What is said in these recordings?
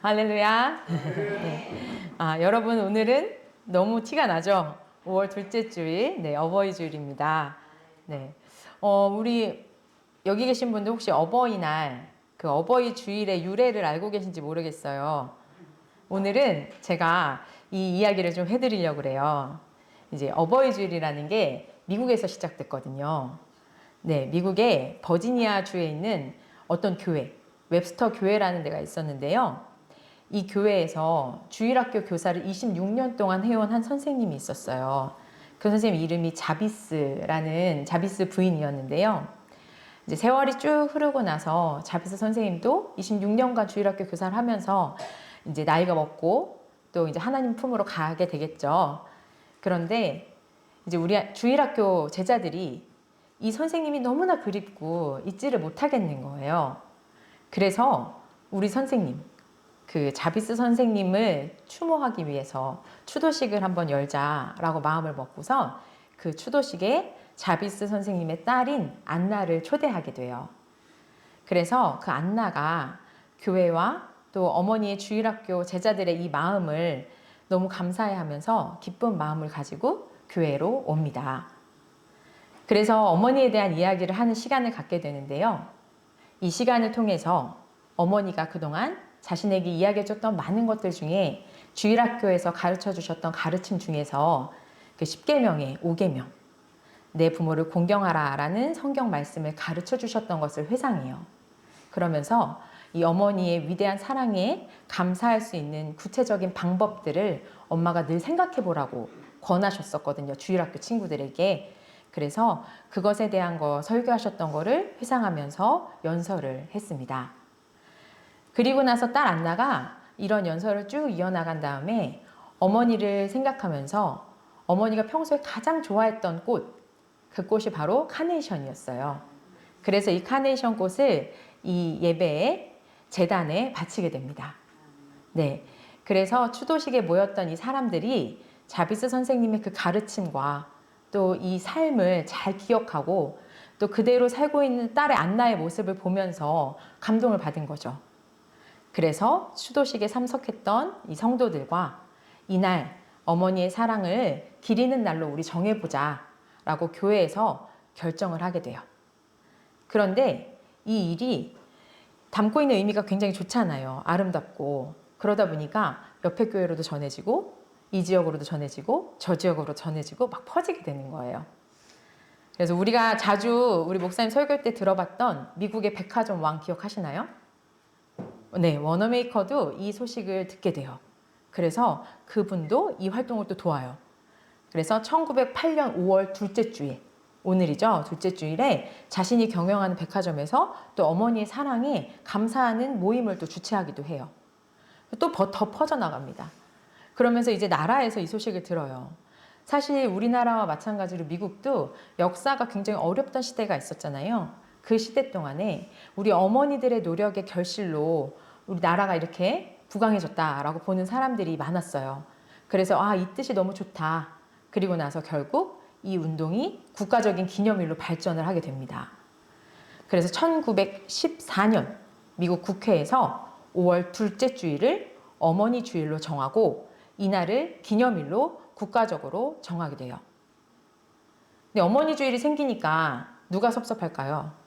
할렐루야. 네. 여러분 오늘은 너무 티가 나죠? 5월 둘째 주일, 어버이 주일입니다. 네. 우리 여기 계신 분들 혹시 어버이날, 그 어버이 주일의 유래를 알고 계신지 모르겠어요. 오늘은 제가 이 이야기를 좀 해드리려고 그래요. 이제 어버이 주일이라는 게 미국에서 시작됐거든요. 네, 미국의 버지니아 주에 있는 어떤 교회, 웹스터 교회라는 데가 있었는데요. 이 교회에서 주일학교 교사를 26년 동안 해온 한 선생님이 있었어요. 그 선생님 이름이 자비스 부인이었는데요. 이제 세월이 쭉 흐르고 나서 자비스 선생님도 26년간 주일학교 교사를 하면서 이제 나이가 먹고 또 이제 하나님 품으로 가게 되겠죠. 그런데 이제 우리 주일학교 제자들이 이 선생님이 너무나 그립고 잊지를 못하겠는 거예요. 그래서 우리 선생님, 그 자비스 선생님을 추모하기 위해서 추도식을 한번 열자라고 마음을 먹고서 그 추도식에 자비스 선생님의 딸인 안나를 초대하게 돼요. 그래서 그 안나가 교회와 또 어머니의 주일학교 제자들의 이 마음을 너무 감사해하면서 기쁜 마음을 가지고 교회로 옵니다. 그래서 어머니에 대한 이야기를 하는 시간을 갖게 되는데요. 이 시간을 통해서 어머니가 그동안 자신에게 이야기해줬던 많은 것들 중에 주일학교에서 가르쳐 주셨던 가르침 중에서 그 10계명의 5계명, 내 부모를 공경하라 라는 성경 말씀을 가르쳐 주셨던 것을 회상해요. 그러면서 이 어머니의 위대한 사랑에 감사할 수 있는 구체적인 방법들을 엄마가 늘 생각해 보라고 권하셨었거든요. 주일학교 친구들에게. 그래서 그것에 대한 거 설교하셨던 거를 회상하면서 연설을 했습니다. 그리고 나서 딸 안나가 이런 연설을 쭉 이어나간 다음에 어머니를 생각하면서 어머니가 평소에 가장 좋아했던 꽃, 그 꽃이 바로 카네이션이었어요. 그래서 이 카네이션 꽃을 이 예배에 제단에 바치게 됩니다. 네. 그래서 추도식에 모였던 이 사람들이 자비스 선생님의 그 가르침과 또 이 삶을 잘 기억하고 또 그대로 살고 있는 딸의 안나의 모습을 보면서 감동을 받은 거죠. 그래서 추도식에 참석했던 이 성도들과 이날 어머니의 사랑을 기리는 날로 우리 정해보자 라고 교회에서 결정을 하게 돼요. 그런데 이 일이 담고 있는 의미가 굉장히 좋잖아요. 아름답고. 그러다 보니까 옆에 교회로도 전해지고 이 지역으로도 전해지고 저 지역으로 전해지고 막 퍼지게 되는 거예요. 그래서 우리가 자주 우리 목사님 설교 때 들어봤던 미국의 백화점 왕 기억하시나요? 네, 워너메이커도 이 소식을 듣게 돼요. 그래서 그분도 이 활동을 또 도와요. 그래서 1908년 5월 둘째 주일, 오늘이죠. 둘째 주일에 자신이 경영하는 백화점에서 또 어머니의 사랑에 감사하는 모임을 또 주최하기도 해요. 또 더 퍼져나갑니다. 그러면서 이제 나라에서 이 소식을 들어요. 사실 우리나라와 마찬가지로 미국도 역사가 굉장히 어렵던 시대가 있었잖아요. 그 시대 동안에 우리 어머니들의 노력의 결실로 우리 나라가 이렇게 부강해졌다라고 보는 사람들이 많았어요. 그래서 이 뜻이 너무 좋다. 그리고 나서 결국 이 운동이 국가적인 기념일로 발전을 하게 됩니다. 그래서 1914년 미국 국회에서 5월 둘째 주일을 어머니 주일로 정하고 이날을 기념일로 국가적으로 정하게 돼요. 근데 어머니 주일이 생기니까 누가 섭섭할까요?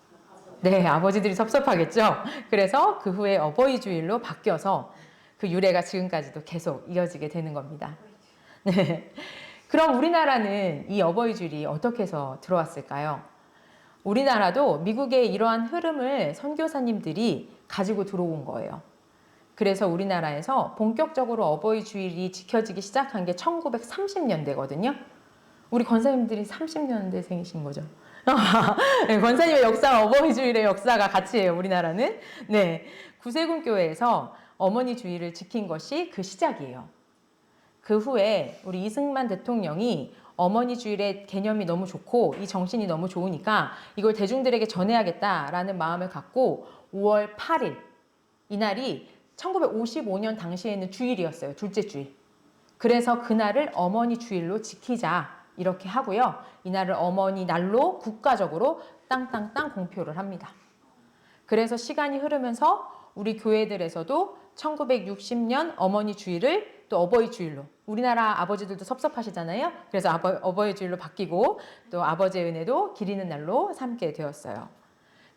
네, 아버지들이 섭섭하겠죠. 그래서 그 후에 어버이 주일로 바뀌어서 그 유래가 지금까지도 계속 이어지게 되는 겁니다. 네. 그럼 우리나라는 이 어버이 주일이 어떻게 해서 들어왔을까요? 우리나라도 미국의 이러한 흐름을 선교사님들이 가지고 들어온 거예요. 그래서 우리나라에서 본격적으로 어버이 주일이 지켜지기 시작한 게 1930년대거든요. 우리 권사님들이 30년대생이신 거죠. 네, 권사님의 역사와 어버이 주일의 역사가 같이 해요, 우리나라는. 네. 구세군 교회에서 어머니 주일을 지킨 것이 그 시작이에요. 그 후에 우리 이승만 대통령이 어머니 주일의 개념이 너무 좋고 이 정신이 너무 좋으니까 이걸 대중들에게 전해야겠다라는 마음을 갖고 5월 8일, 이날이 1955년 당시에는 주일이었어요. 둘째 주일. 그래서 그날을 어머니 주일로 지키자. 이렇게 하고요. 이날을 어머니 날로 국가적으로 땅땅땅 공표를 합니다. 그래서 시간이 흐르면서 우리 교회들에서도 1960년 어머니 주일을 또 어버이 주일로, 우리나라 아버지들도 섭섭하시잖아요. 그래서 어버이 주일로 바뀌고 또 아버지의 은혜도 기리는 날로 삼게 되었어요.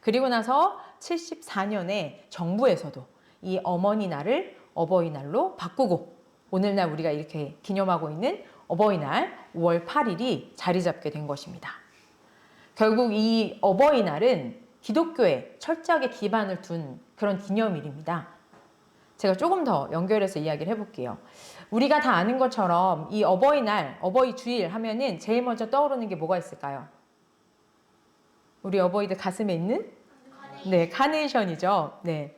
그리고 나서 74년에 정부에서도 이 어머니 날을 어버이날로 바꾸고 오늘날 우리가 이렇게 기념하고 있는 어버이날 5월 8일이 자리 잡게 된 것입니다. 결국 이 어버이날은 기독교에 철저하게 기반을 둔 그런 기념일입니다. 제가 조금 더 연결해서 이야기를 해볼게요. 우리가 다 아는 것처럼 이 어버이날, 어버이 주일 하면은 제일 먼저 떠오르는 게 뭐가 있을까요? 우리 어버이들 가슴에 있는? 네, 카네이션이죠. 네.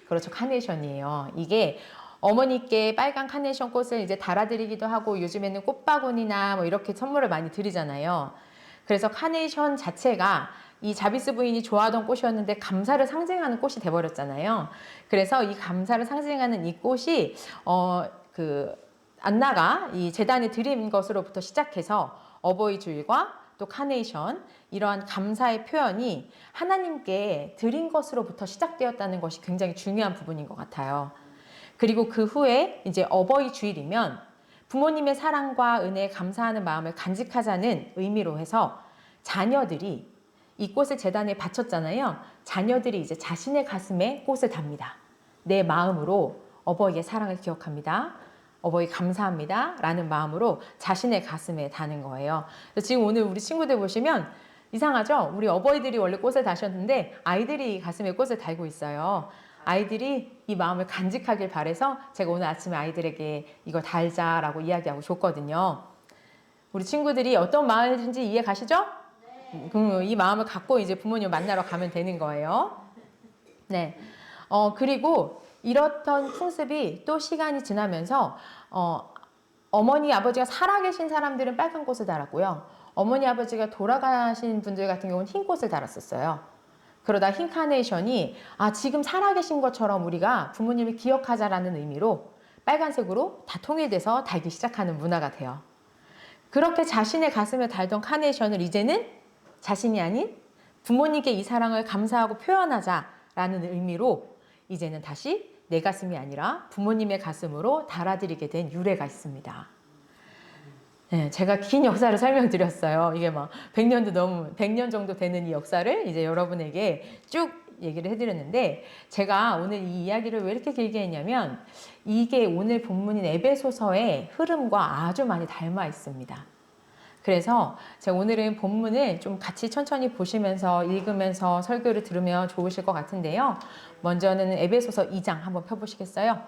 그렇죠. 카네이션이에요. 이게 어머니께 빨간 카네이션 꽃을 이제 달아드리기도 하고 요즘에는 꽃바구니나 뭐 이렇게 선물을 많이 드리잖아요. 그래서 카네이션 자체가 이 자비스 부인이 좋아하던 꽃이었는데 감사를 상징하는 꽃이 돼버렸잖아요. 그래서 이 감사를 상징하는 이 꽃이 안나가 이 제단에 드린 것으로부터 시작해서 어버이 주일과 또 카네이션 이러한 감사의 표현이 하나님께 드린 것으로부터 시작되었다는 것이 굉장히 중요한 부분인 것 같아요. 그리고 그 후에 이제 어버이 주일이면 부모님의 사랑과 은혜에 감사하는 마음을 간직하자는 의미로 해서 자녀들이 이 꽃을 제단에 바쳤잖아요. 자녀들이 이제 자신의 가슴에 꽃을 답니다. 내 마음으로 어버이의 사랑을 기억합니다. 어버이 감사합니다. 라는 마음으로 자신의 가슴에 다는 거예요. 지금 오늘 우리 친구들 보시면 이상하죠? 우리 어버이들이 원래 꽃을 다셨는데 아이들이 가슴에 꽃을 달고 있어요. 아이들이 이 마음을 간직하길 바래서 제가 오늘 아침에 아이들에게 이거 달자라고 이야기하고 줬거든요. 우리 친구들이 어떤 마음인지 이해 가시죠? 네. 이 마음을 갖고 이제 부모님 만나러 가면 되는 거예요. 네. 그리고 이렇던 풍습이 또 시간이 지나면서 어머니 아버지가 살아계신 사람들은 빨간 꽃을 달았고요. 어머니 아버지가 돌아가신 분들 같은 경우는 흰 꽃을 달았었어요. 그러다 흰 카네이션이 지금 살아계신 것처럼 우리가 부모님을 기억하자라는 의미로 빨간색으로 다 통일돼서 달기 시작하는 문화가 돼요. 그렇게 자신의 가슴에 달던 카네이션을 이제는 자신이 아닌 부모님께 이 사랑을 감사하고 표현하자라는 의미로 이제는 다시 내 가슴이 아니라 부모님의 가슴으로 달아드리게 된 유래가 있습니다. 네, 제가 긴 역사를 설명드렸어요. 이게 막 100년 정도 되는 이 역사를 이제 여러분에게 쭉 얘기를 해드렸는데 제가 오늘 이 이야기를 왜 이렇게 길게 했냐면 이게 오늘 본문인 에베소서의 흐름과 아주 많이 닮아 있습니다. 그래서 제가 오늘은 본문을 좀 같이 천천히 보시면서 읽으면서 설교를 들으면 좋으실 것 같은데요. 먼저는 에베소서 2장 한번 펴보시겠어요?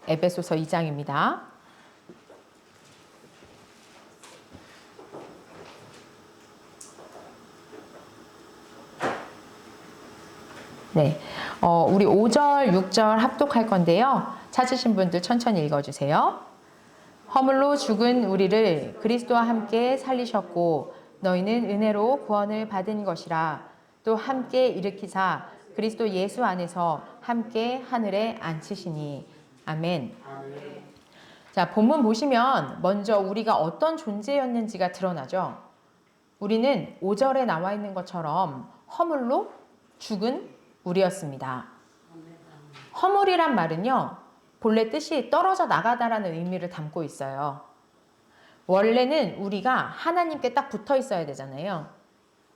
에베소서 2장입니다. 네, 우리 5절, 6절 합독할 건데요. 찾으신 분들 천천히 읽어주세요. 허물로 죽은 우리를 그리스도와 함께 살리셨고 너희는 은혜로 구원을 받은 것이라. 또 함께 일으키사 그리스도 예수 안에서 함께 하늘에 앉히시니. 아멘. 자, 본문 보시면 먼저 우리가 어떤 존재였는지가 드러나죠. 우리는 5절에 나와 있는 것처럼 허물로 죽은 우리였습니다. 허물이란 말은요, 본래 뜻이 떨어져 나가다라는 의미를 담고 있어요. 원래는 우리가 하나님께 딱 붙어 있어야 되잖아요.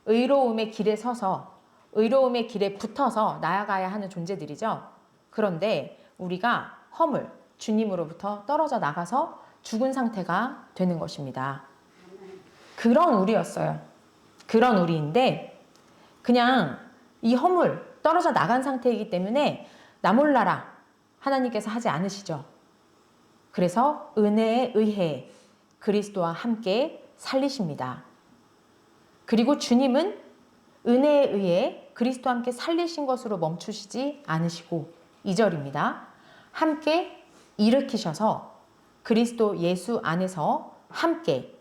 의로움의 길에 서서, 의로움의 길에 붙어서 나아가야 하는 존재들이죠. 그런데 우리가 허물, 주님으로부터 떨어져 나가서 죽은 상태가 되는 것입니다. 그런 우리였어요. 그런 우리인데 그냥 이 허물, 떨어져 나간 상태이기 때문에 나 몰라라 하나님께서 하지 않으시죠. 그래서 은혜에 의해 그리스도와 함께 살리십니다. 그리고 주님은 은혜에 의해 그리스도와 함께 살리신 것으로 멈추시지 않으시고 2절입니다. 함께 일으키셔서 그리스도 예수 안에서 함께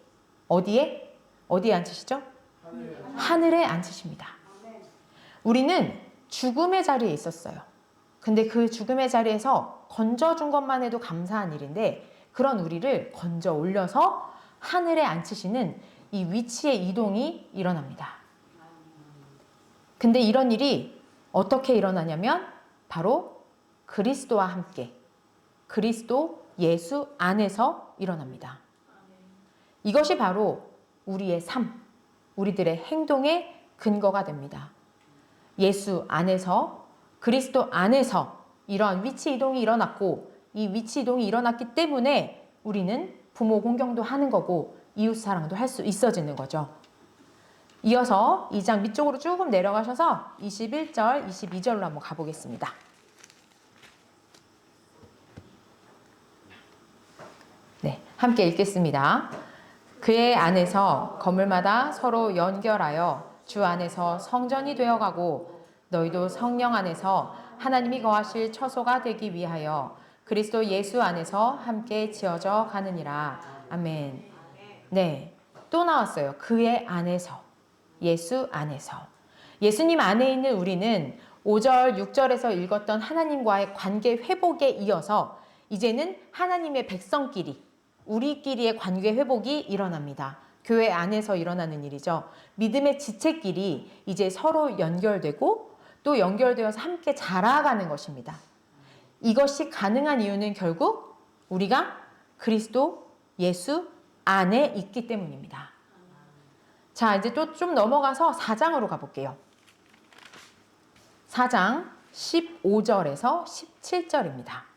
어디에 앉히시죠? 하늘에 앉히십니다. 우리는 죽음의 자리에 있었어요. 근데 그 죽음의 자리에서 건져준 것만 해도 감사한 일인데 그런 우리를 건져 올려서 하늘에 앉히시는 이 위치의 이동이 일어납니다. 근데 이런 일이 어떻게 일어나냐면 바로 그리스도와 함께 그리스도 예수 안에서 일어납니다. 이것이 바로 우리의 삶, 우리들의 행동의 근거가 됩니다. 예수 안에서 그리스도 안에서 이러한 위치 이동이 일어났고 이 위치 이동이 일어났기 때문에 우리는 부모 공경도 하는 거고 이웃 사랑도 할 수 있어지는 거죠. 이어서 2장 밑쪽으로 조금 내려가셔서 21절, 22절로 한번 가보겠습니다. 네, 함께 읽겠습니다. 그의 안에서 건물마다 서로 연결하여 주 안에서 성전이 되어가고 너희도 성령 안에서 하나님이 거하실 처소가 되기 위하여 그리스도 예수 안에서 함께 지어져 가느니라. 아멘. 네, 또 나왔어요. 그의 안에서, 예수 안에서. 예수님 안에 있는 우리는 5절, 6절에서 읽었던 하나님과의 관계 회복에 이어서 이제는 하나님의 백성끼리 우리끼리의 관계 회복이 일어납니다. 교회 안에서 일어나는 일이죠. 믿음의 지체끼리 이제 서로 연결되고 또 연결되어서 함께 자라가는 것입니다. 이것이 가능한 이유는 결국 우리가 그리스도 예수 안에 있기 때문입니다. 자, 이제 또 좀 넘어가서 4장으로 가볼게요. 4장 15절에서 17절입니다.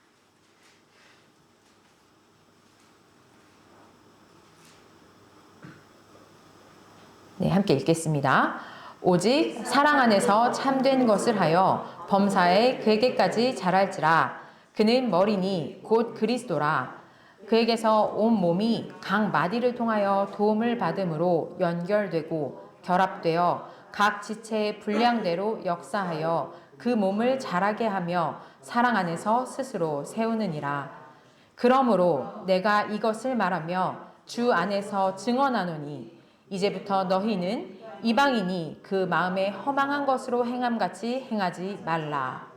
네, 함께 읽겠습니다. 오직 사랑 안에서 참된 것을 하여 범사의 그에게까지 자랄지라. 그는 머리니 곧 그리스도라. 그에게서 온 몸이 각 마디를 통하여 도움을 받음으로 연결되고 결합되어 각 지체의 분량대로 역사하여 그 몸을 자라게 하며 사랑 안에서 스스로 세우느니라. 그러므로 내가 이것을 말하며 주 안에서 증언하노니 이제부터 너희는 이방인이 그 마음에 허망한 것으로 행함같이 행하지 말라.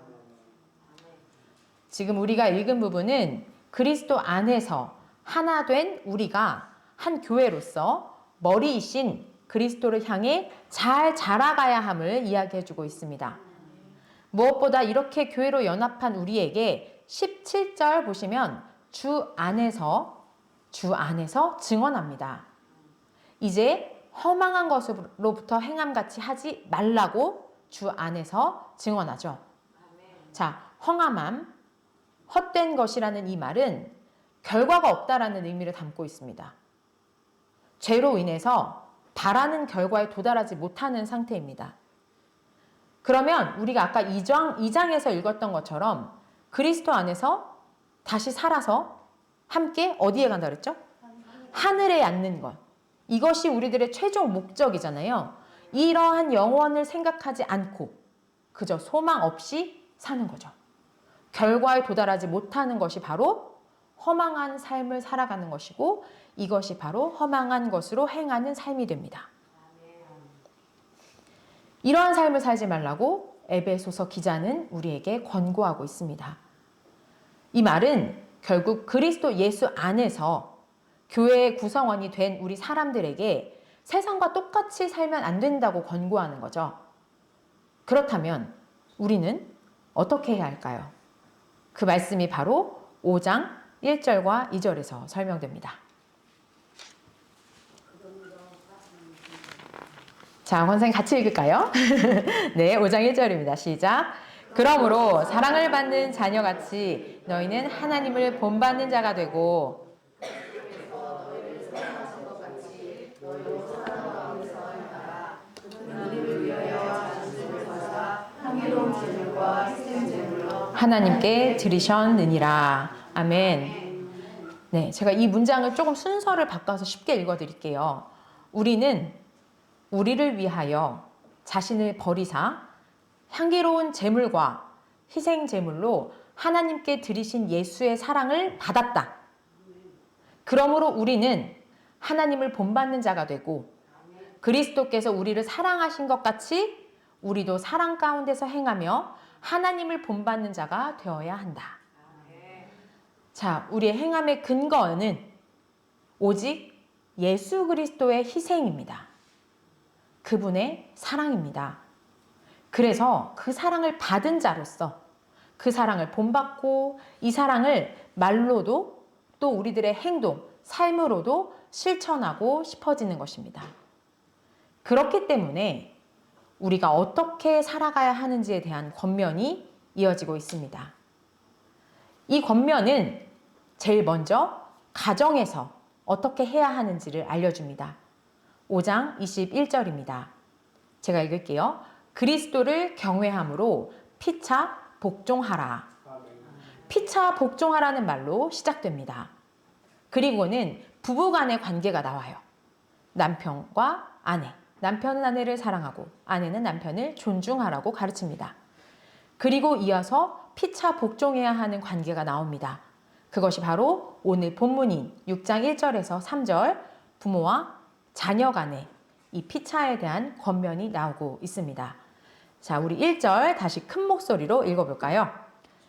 지금 우리가 읽은 부분은 그리스도 안에서 하나 된 우리가 한 교회로서 머리이신 그리스도를 향해 잘 자라가야 함을 이야기해주고 있습니다. 무엇보다 이렇게 교회로 연합한 우리에게 17절 보시면 주 안에서 증언합니다. 이제 허망한 것으로부터 행함같이 하지 말라고 주 안에서 증언하죠. 자, 허감함, 헛된 것이라는 이 말은 결과가 없다라는 의미를 담고 있습니다. 죄로 인해서 바라는 결과에 도달하지 못하는 상태입니다. 그러면 우리가 아까 2장에서 읽었던 것처럼 그리스도 안에서 다시 살아서 함께 어디에 간다 그랬죠? 하늘에 앉는 것. 이것이 우리들의 최종 목적이잖아요. 이러한 영원을 생각하지 않고 그저 소망 없이 사는 거죠. 결과에 도달하지 못하는 것이 바로 허망한 삶을 살아가는 것이고 이것이 바로 허망한 것으로 행하는 삶이 됩니다. 이러한 삶을 살지 말라고 에베소서 기자는 우리에게 권고하고 있습니다. 이 말은 결국 그리스도 예수 안에서 교회의 구성원이 된 우리 사람들에게 세상과 똑같이 살면 안 된다고 권고하는 거죠. 그렇다면 우리는 어떻게 해야 할까요? 그 말씀이 바로 5장 1절과 2절에서 설명됩니다. 자, 권사님 같이 읽을까요? 네, 5장 1절입니다. 시작. 그러므로 사랑을 받는 자녀같이 너희는 하나님을 본받는 자가 되고 하나님께 드리셨느니라. 아멘. 네, 제가 이 문장을 조금 순서를 바꿔서 쉽게 읽어드릴게요. 우리는 우리를 위하여 자신을 버리사 향기로운 제물과 희생 제물로 하나님께 드리신 예수의 사랑을 받았다. 그러므로 우리는 하나님을 본받는 자가 되고 그리스도께서 우리를 사랑하신 것 같이 우리도 사랑 가운데서 행하며 하나님을 본받는 자가 되어야 한다. 자, 우리의 행함의 근거는 오직 예수 그리스도의 희생입니다. 그분의 사랑입니다. 그래서 그 사랑을 받은 자로서 그 사랑을 본받고 이 사랑을 말로도 또 우리들의 행동, 삶으로도 실천하고 싶어지는 것입니다. 그렇기 때문에 우리가 어떻게 살아가야 하는지에 대한 권면이 이어지고 있습니다. 이 권면은 제일 먼저 가정에서 어떻게 해야 하는지를 알려줍니다. 5장 21절입니다. 제가 읽을게요. 그리스도를 경외함으로 피차 복종하라. 피차 복종하라는 말로 시작됩니다. 그리고는 부부간의 관계가 나와요. 남편과 아내, 남편은 아내를 사랑하고 아내는 남편을 존중하라고 가르칩니다. 그리고 이어서 피차 복종해야 하는 관계가 나옵니다. 그것이 바로 오늘 본문인 6장 1절에서 3절 부모와 자녀 간의 이 피차에 대한 권면이 나오고 있습니다. 자, 우리 1절 다시 큰 목소리로 읽어볼까요?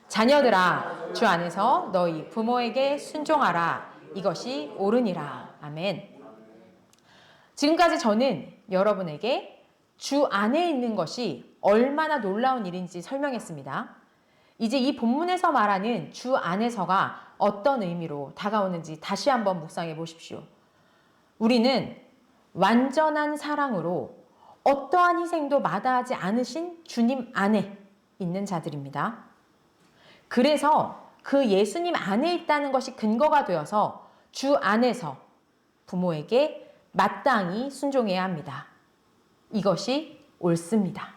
자녀들아, 주 안에서 너희 부모에게 순종하라. 이것이 옳으니라. 아멘. 지금까지 저는 여러분에게 주 안에 있는 것이 얼마나 놀라운 일인지 설명했습니다. 이제 이 본문에서 말하는 주 안에서가 어떤 의미로 다가오는지 다시 한번 묵상해 보십시오. 우리는 완전한 사랑으로 어떠한 희생도 마다하지 않으신 주님 안에 있는 자들입니다. 그래서 그 예수님 안에 있다는 것이 근거가 되어서 주 안에서 부모에게 마땅히 순종해야 합니다. 이것이 옳습니다.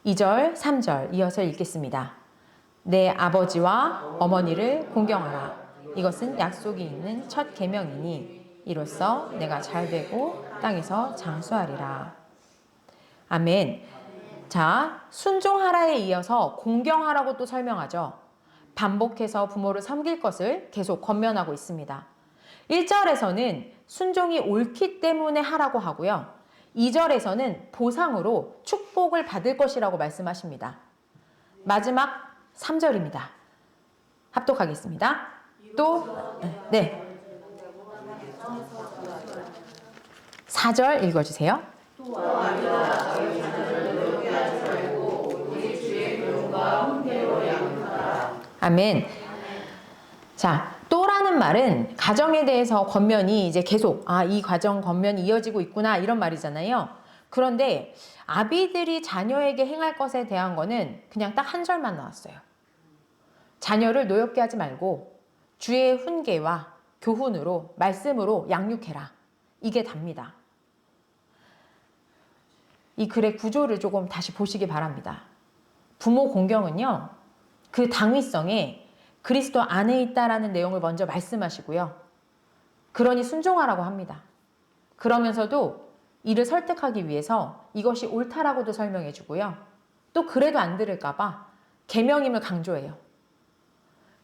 2절, 3절 이어서 읽겠습니다. 내 아버지와 어머니를 공경하라. 이것은 약속이 있는 첫 계명이니 이로써 내가 잘되고 땅에서 장수하리라. 아멘. 자, 순종하라에 이어서 공경하라고 또 설명하죠. 반복해서 부모를 섬길 것을 계속 권면하고 있습니다. 1절에서는 순종이 옳기 때문에 하라고 하고요. 2절에서는 보상으로 축복을 받을 것이라고 말씀하십니다. 마지막 3절입니다. 합독하겠습니다. 또, 네. 4절 읽어주세요. 아멘. 자, 또라는 말은 가정에 대해서 권면이 이제 계속 이 가정 권면이 이어지고 있구나 이런 말이잖아요. 그런데 아비들이 자녀에게 행할 것에 대한 거는 그냥 딱 한 절만 나왔어요. 자녀를 노엽게 하지 말고 주의 훈계와 교훈으로 말씀으로 양육해라. 이게 답니다. 이 글의 구조를 조금 다시 보시기 바랍니다. 부모 공경은요, 그 당위성에 그리스도 안에 있다라는 내용을 먼저 말씀하시고요. 그러니 순종하라고 합니다. 그러면서도 이를 설득하기 위해서 이것이 옳다라고도 설명해 주고요. 또 그래도 안 들을까 봐 계명임을 강조해요.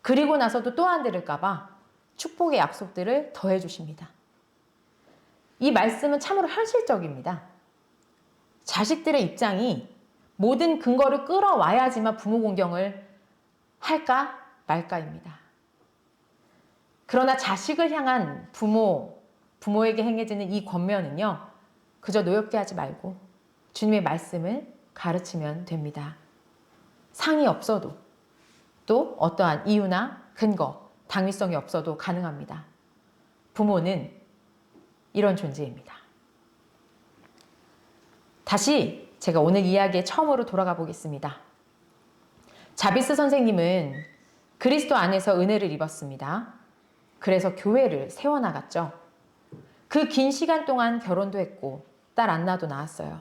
그리고 나서도 또 안 들을까 봐 축복의 약속들을 더해 주십니다. 이 말씀은 참으로 현실적입니다. 자식들의 입장이 모든 근거를 끌어와야지만 부모 공경을 할까 말까입니다. 그러나 자식을 향한 부모에게 행해지는 이 권면은요, 그저 노엽게 하지 말고 주님의 말씀을 가르치면 됩니다. 상이 없어도 또 어떠한 이유나 근거, 당위성이 없어도 가능합니다. 부모는 이런 존재입니다. 다시 제가 오늘 이야기에 처음으로 돌아가 보겠습니다. 자비스 선생님은 그리스도 안에서 은혜를 입었습니다. 그래서 교회를 세워나갔죠. 그 긴 시간 동안 결혼도 했고 딸 안나도 낳았어요.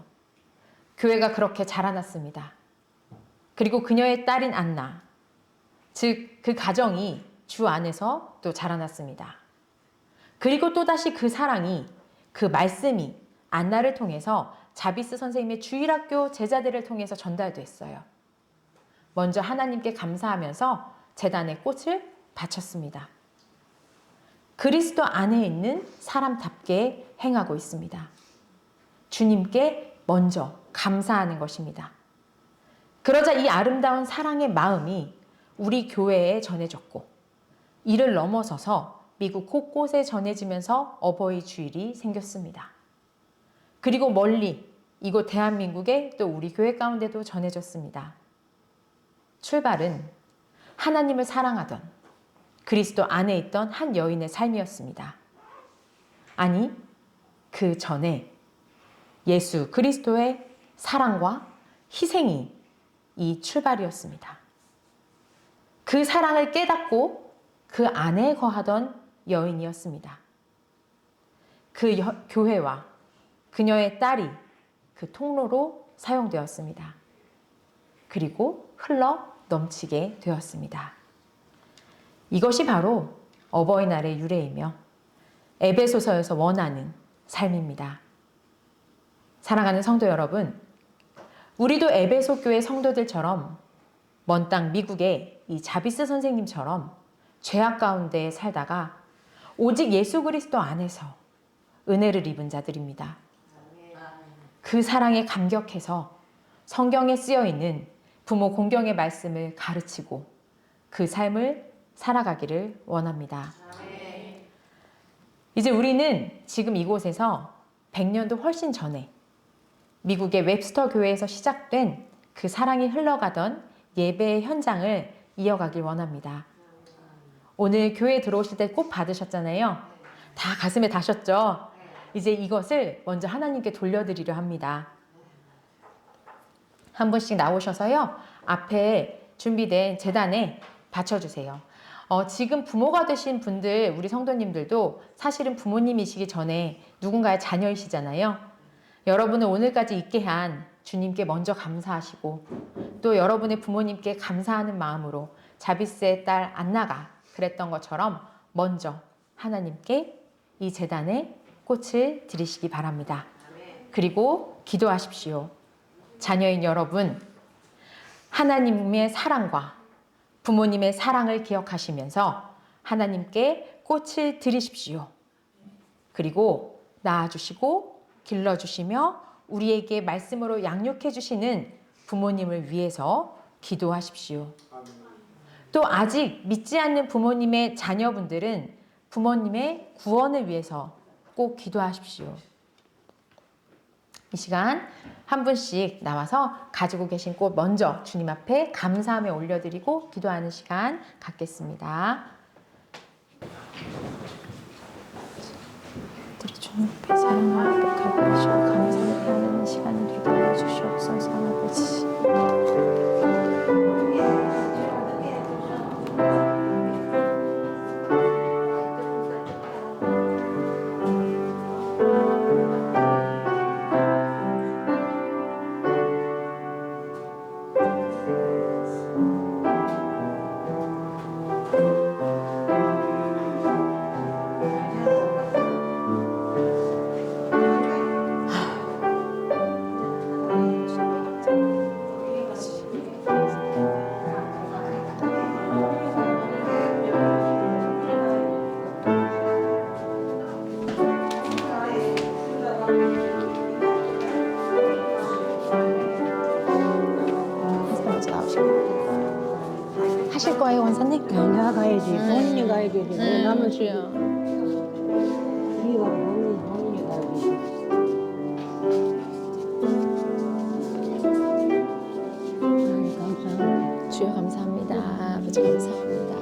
교회가 그렇게 자라났습니다. 그리고 그녀의 딸인 안나, 즉 그 가정이 주 안에서 또 자라났습니다. 그리고 또다시 그 사랑이, 그 말씀이 안나를 통해서 자비스 선생님의 주일학교 제자들을 통해서 전달됐어요. 먼저 하나님께 감사하면서 제단에 꽃을 바쳤습니다. 그리스도 안에 있는 사람답게 행하고 있습니다. 주님께 먼저 감사하는 것입니다. 그러자 이 아름다운 사랑의 마음이 우리 교회에 전해졌고, 이를 넘어서서 미국 곳곳에 전해지면서 어버이 주일이 생겼습니다. 그리고 멀리 이곳 대한민국의 또 우리 교회 가운데도 전해졌습니다. 출발은 하나님을 사랑하던 그리스도 안에 있던 한 여인의 삶이었습니다. 아니, 그 전에 예수 그리스도의 사랑과 희생이 이 출발이었습니다. 그 사랑을 깨닫고 그 안에 거하던 여인이었습니다. 그 교회와 그녀의 딸이 그 통로로 사용되었습니다. 그리고 흘러 넘치게 되었습니다. 이것이 바로 어버이날의 유래이며 에베소서에서 원하는 삶입니다. 사랑하는 성도 여러분, 우리도 에베소 교회 성도들처럼 먼 땅 미국의 이 자비스 선생님처럼 죄악 가운데 살다가 오직 예수 그리스도 안에서 은혜를 입은 자들입니다. 그 사랑에 감격해서 성경에 쓰여 있는 부모 공경의 말씀을 가르치고 그 삶을 살아가기를 원합니다. 이제 우리는 지금 이곳에서 100년도 훨씬 전에 미국의 웹스터 교회에서 시작된 그 사랑이 흘러가던 예배의 현장을 이어가길 원합니다. 오늘 교회에 들어오실 때 꼭 받으셨잖아요. 다 가슴에 다셨죠? 이제 이것을 먼저 하나님께 돌려드리려 합니다. 한 분씩 나오셔서요. 앞에 준비된 제단에 바쳐주세요. 지금 부모가 되신 분들, 우리 성도님들도 사실은 부모님이시기 전에 누군가의 자녀이시잖아요. 여러분을 오늘까지 있게 한 주님께 먼저 감사하시고 또 여러분의 부모님께 감사하는 마음으로 자비스의 딸 안나가 그랬던 것처럼 먼저 하나님께 이 제단에 꽃을 드리시기 바랍니다. 그리고 기도하십시오. 자녀인 여러분, 하나님의 사랑과 부모님의 사랑을 기억하시면서 하나님께 꽃을 드리십시오. 그리고 낳아주시고 길러주시며 우리에게 말씀으로 양육해 주시는 부모님을 위해서 기도하십시오. 또 아직 믿지 않는 부모님의 자녀분들은 부모님의 구원을 위해서 꼭 기도하십시오. 이 시간 한 분씩 나와서 가지고 계신 꽃 먼저 주님 앞에 감사함에 올려드리고 기도하는 시간 갖겠습니다. 주님 앞에 사랑을 고백하고 계시고 감사를 표하는 시간을 되게 해주시옵소서. 아버지. 하실 거예요, 원사님? 내가 가야지. 본인이 가야 되지. 왜 남을 주여. 이와 본인이 가야 되지. 감사합니다. 주여 감사합니다. 아버지 감사합니다.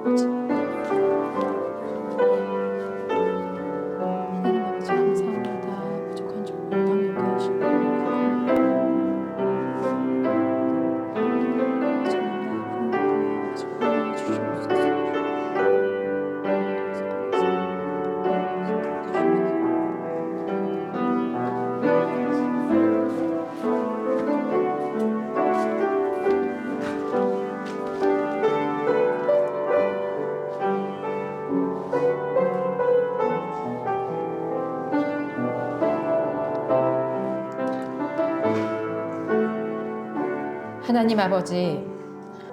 하나님 아버지 감사합니다. 부족한 줄 원하는 게 하시고 하나님 아버지,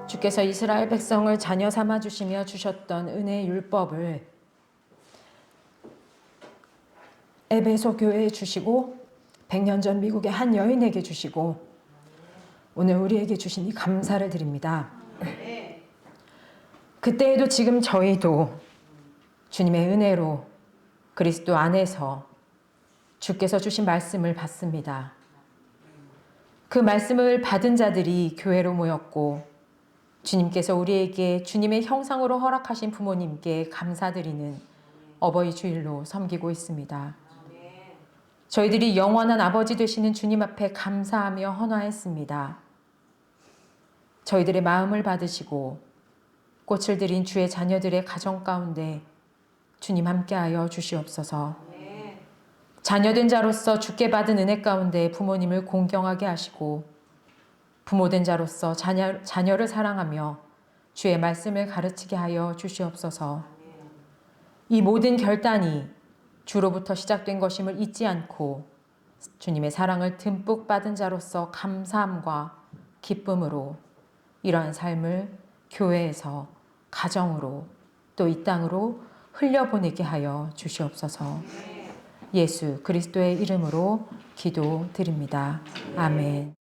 주께서 이스라엘 백성을 자녀 삼아 주시며 주셨던 은혜의 율법을 에베소 교회에 주시고 100년 전 미국의 한 여인에게 주시고 오늘 우리에게 주시니 감사를 드립니다. 그때에도 지금 저희도 주님의 은혜로 그리스도 안에서 주께서 주신 말씀을 받습니다. 그 말씀을 받은 자들이 교회로 모였고 주님께서 우리에게 주님의 형상으로 허락하신 부모님께 감사드리는 어버이 주일로 섬기고 있습니다. 저희들이 영원한 아버지 되시는 주님 앞에 감사하며 헌화했습니다. 저희들의 마음을 받으시고 꽃을 들인 주의 자녀들의 가정 가운데 주님 함께하여 주시옵소서. 자녀된 자로서 주께 받은 은혜 가운데 부모님을 공경하게 하시고 부모된 자로서 자녀를 사랑하며 주의 말씀을 가르치게 하여 주시옵소서. 이 모든 결단이 주로부터 시작된 것임을 잊지 않고 주님의 사랑을 듬뿍 받은 자로서 감사함과 기쁨으로 이러한 삶을 교회에서 가정으로 또 이 땅으로 흘려보내게 하여 주시옵소서. 예수 그리스도의 이름으로 기도드립니다. 아멘.